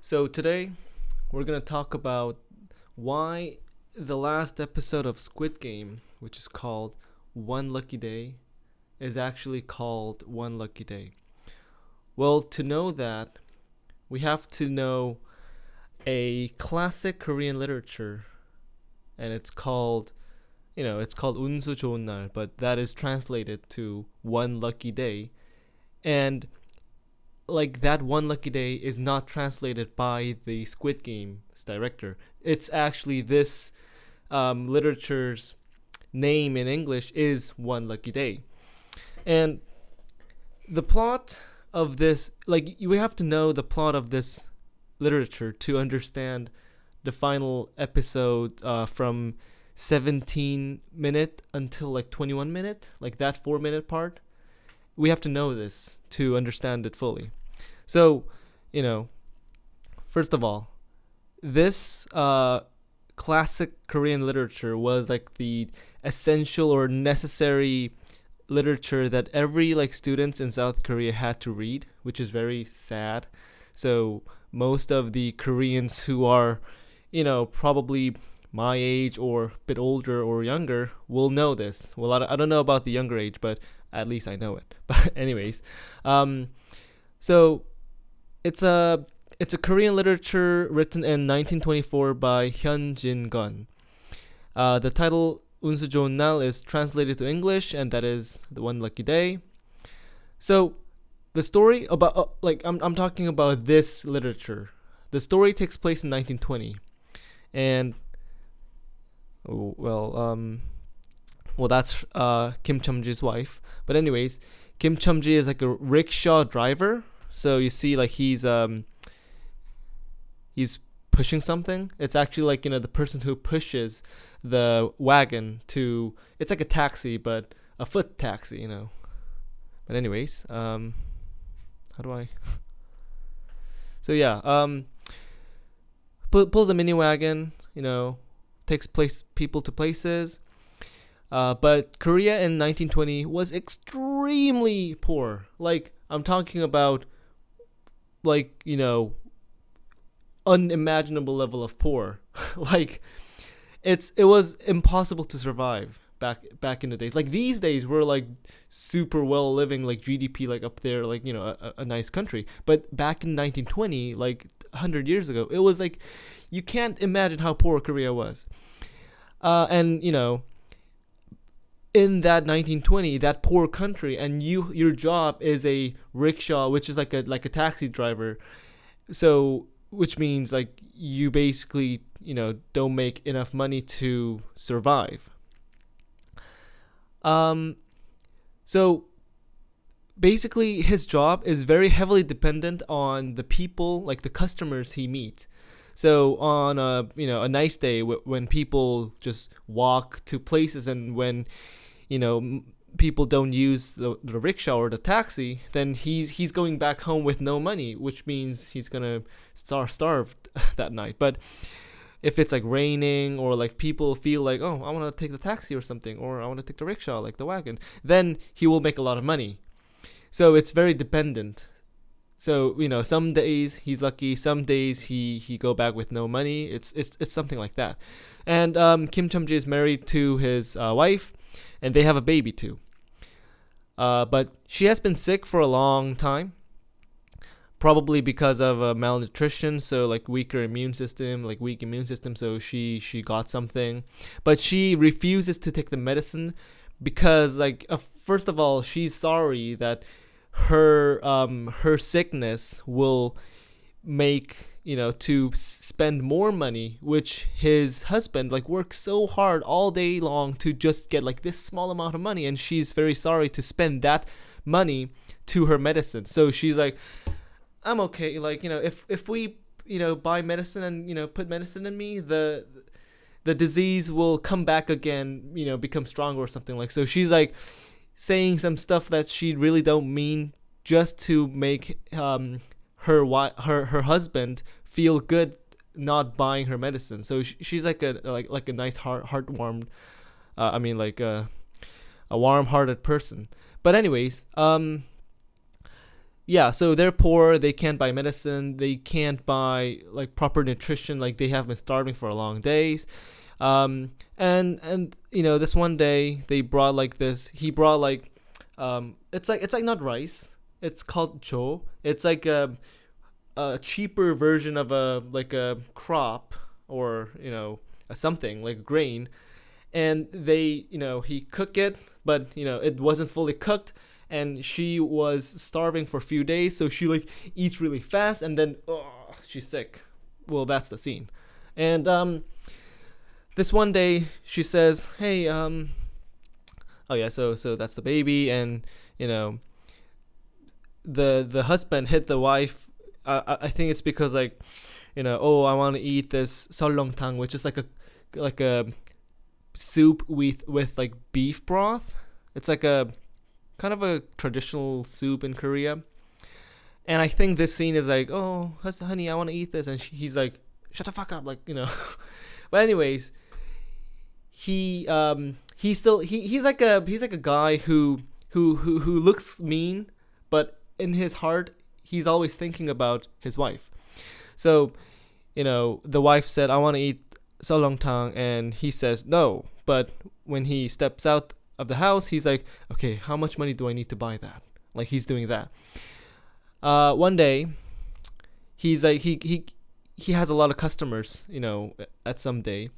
So today we're gonna talk about why the last episode of Squid Game, which is called One Lucky Day, is actually called One Lucky Day. Well, to know that, we have to know a classic Korean literature, and it's called 운수 좋은 날, but that is translated to One Lucky Day, and like that one lucky day is not translated by the Squid Game's director. It's actually this literature's name in English is One Lucky Day. And the plot of this, like, we have to know the plot of this literature to understand the final episode from 17 minute until like 21 minute, like that 4 minute part. We have to know this to understand it fully. So, you know, first of all, this classic Korean literature was like the essential or necessary literature that every like students in South Korea had to read, which is very sad. So most of the Koreans who are, probably my age or a bit older or younger will know this. Well, I don't know about the younger age, but at least I know it. But anyways, so it's a Korean literature written in 1924 by Hyun Jin Gun. The title 운수 좋은 날 is translated to English, and that is the one lucky day. So the story about I'm talking about this literature. The story takes place in 1920, and that's Kim Chum-ji's wife. But anyways, Kim Chum-ji is like a rickshaw driver. So you see, like he's pushing something. It's actually like the person who pushes the wagon to. It's like a taxi, but a foot taxi. But anyways, how do I? So yeah, pulls a mini wagon. Takes people to places. But Korea in 1920 was extremely poor. Like, I'm talking about, unimaginable level of poor. Like, it was impossible to survive back in the days. Like, these days we're like super well living, like GDP like up there, like a nice country. But back in 1920, like 100 years ago, it was like you can't imagine how poor Korea was. And in that 1920, that poor country, and your job is a rickshaw, which is like a taxi driver. So which means like you basically don't make enough money to survive. So basically his job is very heavily dependent on the people, like the customers he meets. So on a nice day when people just walk to places, and when people don't use the rickshaw or the taxi, then he's going back home with no money, which means he's gonna starve that night. But if it's like raining, or like people feel like, oh, I want to take the taxi or something, or I want to take the rickshaw, like the wagon, then he will make a lot of money. So it's very dependent. So some days he's lucky, some days he go back with no money. It's something like that. And Kim Chum-ji is married to his wife, and they have a baby too. But she has been sick for a long time, probably because of malnutrition. So like weak immune system. So she got something, but she refuses to take the medicine because first of all, she's sorry that her sickness will make to spend more money, which his husband works so hard all day long to just get like this small amount of money, and she's very sorry to spend that money to her medicine. So she's like, I'm okay, if we buy medicine and put medicine in me, the disease will come back again, become stronger or something. Like, so she's like saying some stuff that she really don't mean, just to make her husband feel good not buying her medicine. So she's like a nice heartwarmed, a warm-hearted person. But anyways, yeah, so they're poor, they can't buy medicine, they can't buy like proper nutrition, like they have been starving for a long days. And this one day they brought like this he brought like it's like not rice, it's called cho. It's like a cheaper version of a like a crop, or a something like grain. And they he cook it, but it wasn't fully cooked, and she was starving for a few days, so she like eats really fast, and then she's sick. Well, that's the scene. And this one day she says, hey, oh yeah, so that's the baby. And you know the husband hit the wife. I think it's because like oh, I want to eat this solongtang, which is like a soup with like beef broth. It's like a kind of a traditional soup in Korea. And I think this scene is like, oh, honey, I want to eat this, and he's like, shut the fuck up, like But anyways, he's like a guy who looks mean, but in his heart he's always thinking about his wife. So the wife said, I want to eat solongtang, and he says no. But when he steps out of the house, he's like, okay, how much money do I need to buy that? Like he's doing that. One day, he's like he has a lot of customers, at some day,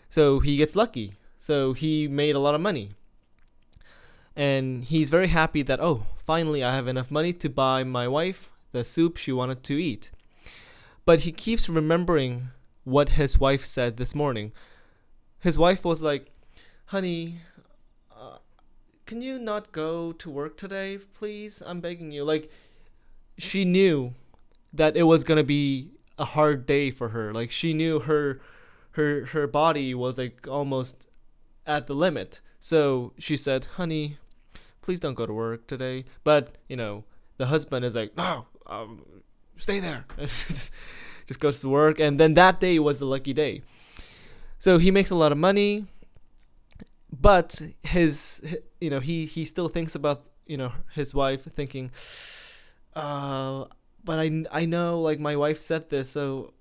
so he gets lucky. So he made a lot of money, and he's very happy that, oh, finally I have enough money to buy my wife the soup she wanted to eat. But he keeps remembering what his wife said this morning. His wife was like, honey, can you not go to work today, please? I'm begging you. Like, she knew that it was gonna be a hard day for her. Like, she knew her body was like almost at the limit. So she said, honey, please don't go to work today. But the husband is like, no, stay there. just goes to work. And then that day was the lucky day. So he makes a lot of money, but he still thinks about his wife, thinking, but I know, like, my wife said this, so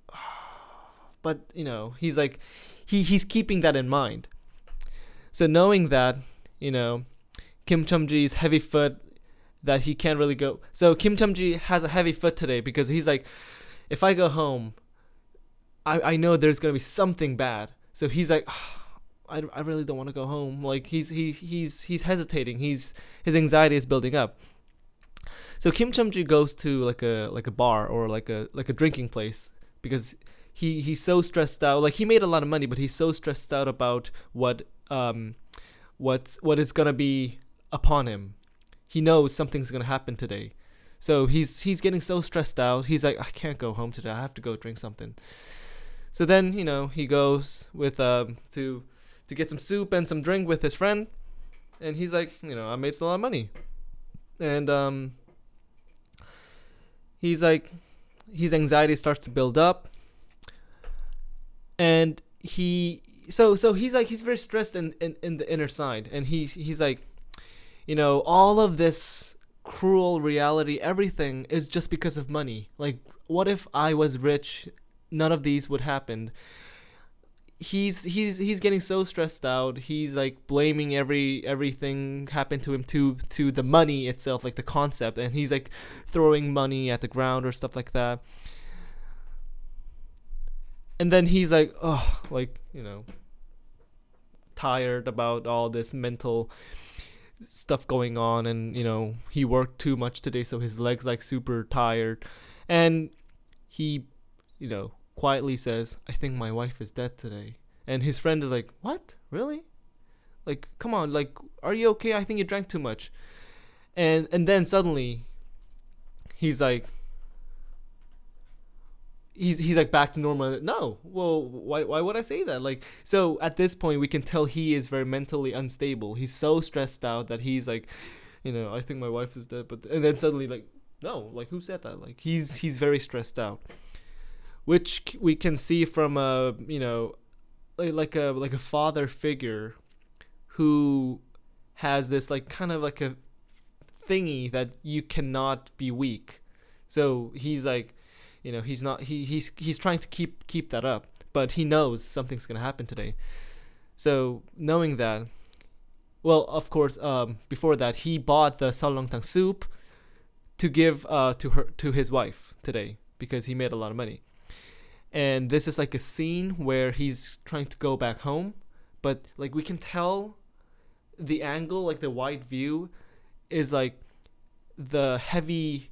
but he's like he's keeping that in mind. So knowing that, Kim Chum-ji's heavy foot, that he can't really go. So Kim Chum-ji has a heavy foot today because he's like, if I go home, I know there's gonna be something bad. So he's like, I really don't want to go home. Like he's hesitating. His anxiety is building up. So Kim Chum-ji goes to like a bar, or like a drinking place, because he's so stressed out. Like, he made a lot of money, but he's so stressed out about what is gonna be upon him. He knows something's gonna happen today. So he's getting so stressed out. He's like, I can't go home today. I have to go drink something. So then he goes with to get some soup and some drink with his friend, and he's like, I made a lot of money. And he's like, his anxiety starts to build up, and he's like, he's very stressed in the inner side, and he's like, all of this cruel reality, everything is just because of money. Like, what if I was rich? None of these would happen. He's getting so stressed out. He's like blaming everything happened to him to the money itself, like the concept, and he's like throwing money at the ground or stuff like that. And then he's like, oh, like, tired about all this mental stuff going on, and he worked too much today, so his legs like super tired, and he quietly says, I think my wife is dead today. And his friend is like, what? Really? Like, come on, like, are you okay? I think you drank too much. And then suddenly he's like back to normal. No, well, why would I say that? Like, so at this point we can tell he is very mentally unstable. He's so stressed out that he's like, I think my wife is dead. And then suddenly, like, no, like, who said that? Like, he's very stressed out, which we can see from like a father figure who has this like kind of like a thingy that you cannot be weak. So he's like, he's not he's trying to keep that up, but he knows something's gonna happen today. So knowing that, well, of course, before that he bought the salongtang soup to give to his wife today because he made a lot of money. And this is like a scene where he's trying to go back home, but like we can tell the angle, like the wide view, is like the heavy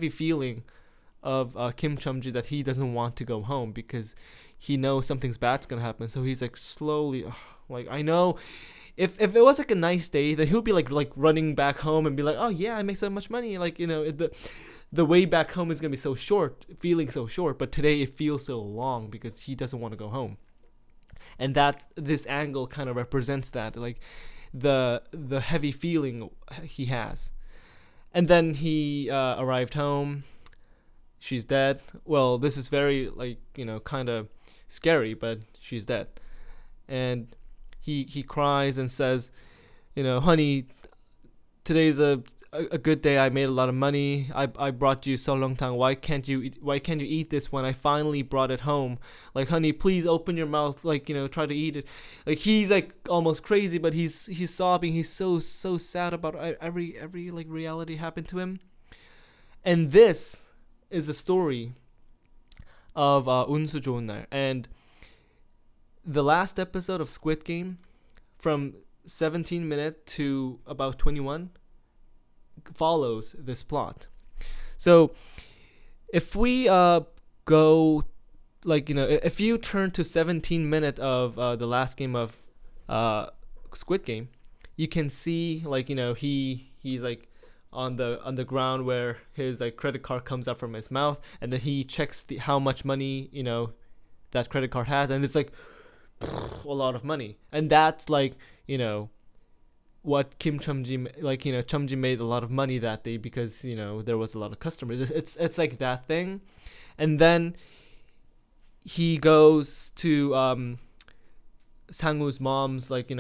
feeling of Kim Chum-ji that he doesn't want to go home because he knows something's bad's gonna happen. So he's like slowly, like I know, if it was like a nice day, then he'll be like running back home and be like, oh yeah, I make so much money, like the way back home is gonna be so short, feeling so short. But today it feels so long because he doesn't want to go home, and that this angle kind of represents that, like the heavy feeling he has. And then he arrived home. She's dead. Well, this is very like kind of scary, but she's dead. And he cries and says, honey, today's a good day. I made a lot of money. I brought you so long time. Why can't you eat this when I finally brought it home? Like, honey, please open your mouth. Like, try to eat it. Like, he's like almost crazy, but he's sobbing. He's so sad about every like reality happened to him. And this is a story of 운수 좋은 날. And the last episode of Squid Game, from 17 minutes to about 21, follows this plot. So if we go, like, if you turn to 17 minutes of the last game of Squid Game, you can see, like, he's like on the ground where his like credit card comes out from his mouth, and then he checks how much money that credit card has, and it's like a lot of money. And that's like what Kim Chum-ji, like, Chum-ji made a lot of money that day because there was a lot of customers. It's like that thing. And then he goes to Sang-woo's mom's, like,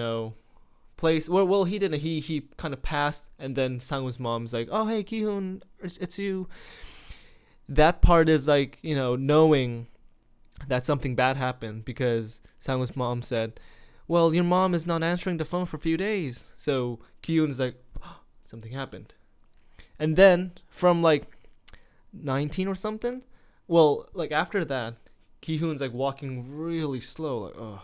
place. Well, he didn't. He kind of passed, and then Sang-woo's mom's like, oh hey Ki-hoon, it's you. That part is like knowing that something bad happened because Sang-woo's mom said, well, your mom is not answering the phone for a few days. So Ki-hoon's like, oh, something happened. And then from like 19 or something, well, like after that, Ki-hoon's like walking really slow, like, oh,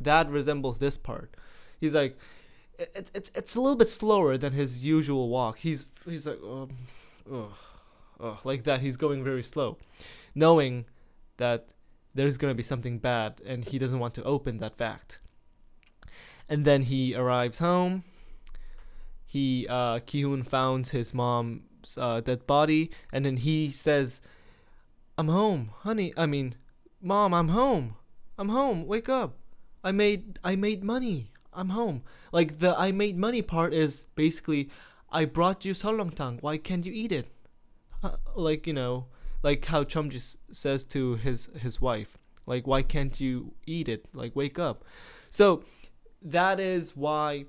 that resembles this part. He's like, it's a little bit slower than his usual walk. He's like, like that. He's going very slow, knowing that there's gonna be something bad, and he doesn't want to open that fact. And then he arrives home. Ki-hoon founds his mom's dead body, and then he says, I'm home, honey. I mean, mom, I'm home. I'm home. Wake up. I made money. I'm home. Like, the I made money part is basically, I brought you seolleongtang. Why can't you eat it? Like, like how Chum-ji says to his wife, like, why can't you eat it? Like, wake up. So that is why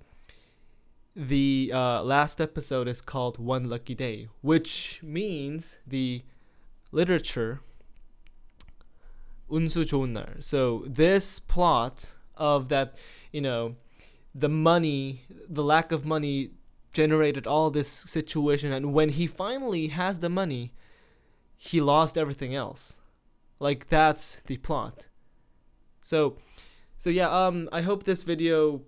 the last episode is called One Lucky Day, which means the literature 운수 좋은 날. So this plot of that, the lack of money generated all this situation, and when he finally has the money, he lost everything else. Like, that's the plot. So yeah, I hope this video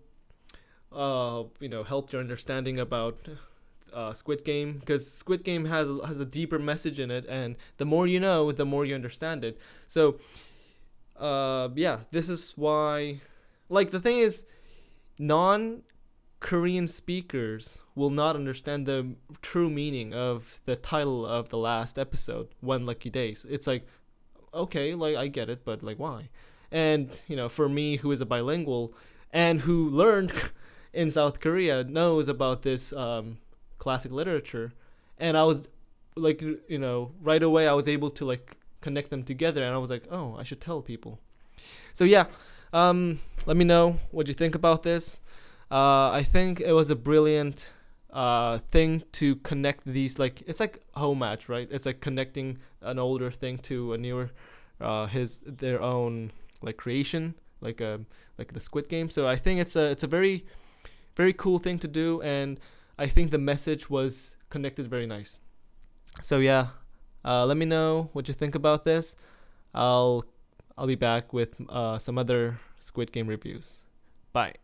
helped your understanding about Squid Game, because Squid Game has a deeper message in it, and the more you know, the more you understand it. So yeah, this is why, like, the thing is, non-Korean speakers will not understand the true meaning of the title of the last episode, One Lucky Days. It's like, okay, like, I get it, but like, why? And for me, who is a bilingual and who learned in South Korea, knows about this classic literature, and I was like, right away I was able to like connect them together, and I was like, oh, I should tell people. So yeah, let me know what you think about this. I think it was a brilliant thing to connect these, like it's like home match, right? It's like connecting an older thing to a newer his their own like creation, like the Squid Game. So I think it's a very very cool thing to do, and I think the message was connected very nice. So yeah, let me know what you think about this. I'll I'll be back with some other Squid Game reviews. Bye.